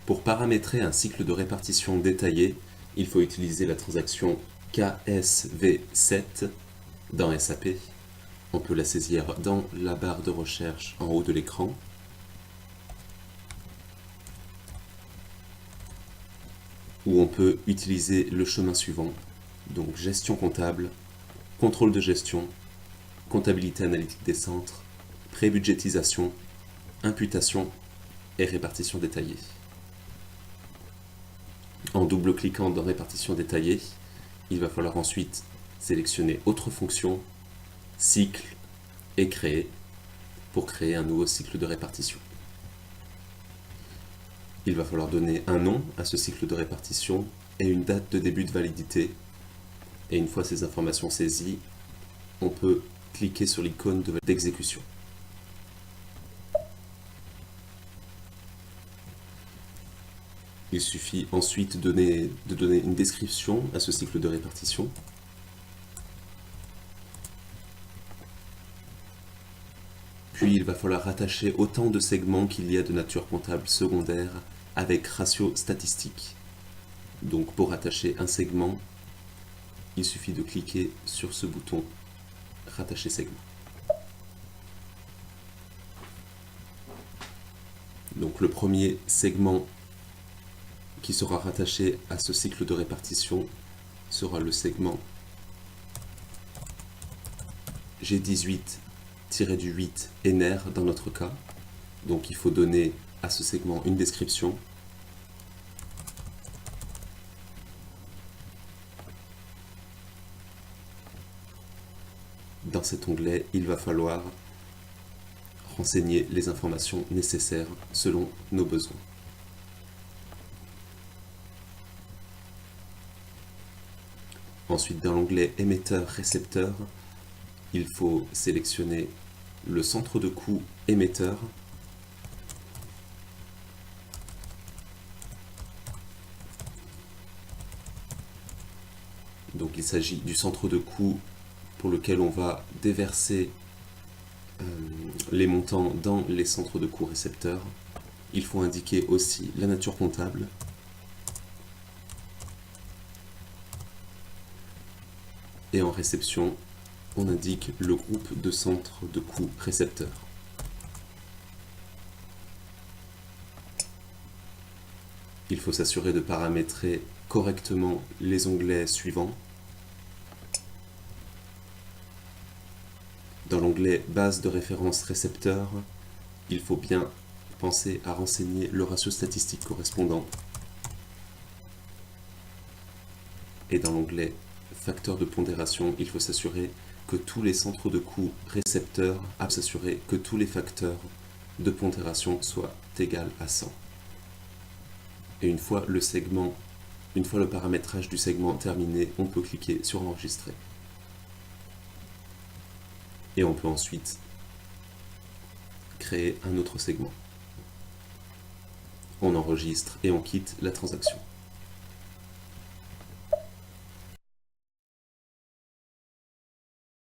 Pour paramétrer un cycle de répartition détaillé, il faut utiliser la transaction KSV7 dans SAP. On peut la saisir dans la barre de recherche en haut de l'écran. Où on peut utiliser le chemin suivant, donc gestion comptable, contrôle de gestion, comptabilité analytique des centres, prébudgétisation, imputation et répartition détaillée. En double-cliquant dans répartition détaillée, il va falloir ensuite sélectionner autre fonction, cycle et créer pour créer un nouveau cycle de répartition. Il va falloir donner un nom à ce cycle de répartition et une date de début de validité. Et une fois ces informations saisies, on peut cliquer sur l'icône d'exécution. Il suffit ensuite de donner une description à ce cycle de répartition. Puis il va falloir rattacher autant de segments qu'il y a de nature comptable secondaire avec ratio statistique. Donc pour rattacher un segment, il suffit de cliquer sur ce bouton Rattacher segment. Donc le premier segment qui sera rattaché à ce cycle de répartition sera le segment G18-8 NR dans notre cas. Donc il faut donner à ce segment une description. Dans cet onglet, il va falloir renseigner les informations nécessaires selon nos besoins. Ensuite, dans l'onglet émetteur-récepteur, il faut sélectionner le centre de coût émetteur. Donc il s'agit du centre de coût pour lequel on va déverser les montants dans les centres de coût récepteurs. Il faut indiquer aussi la nature comptable. Et en réception, on indique le groupe de centres de coût récepteurs. Il faut s'assurer de paramétrer correctement les onglets suivants. Dans l'onglet base de référence récepteur, il faut bien penser à renseigner le ratio statistique correspondant. Et dans l'onglet facteur de pondération, il faut s'assurer que tous les centres de coût récepteurs, s'assurer que tous les facteurs de pondération soient égaux à 100. Et une fois le paramétrage du segment terminé, on peut cliquer sur enregistrer. Et on peut ensuite créer un autre segment. On enregistre et on quitte la transaction.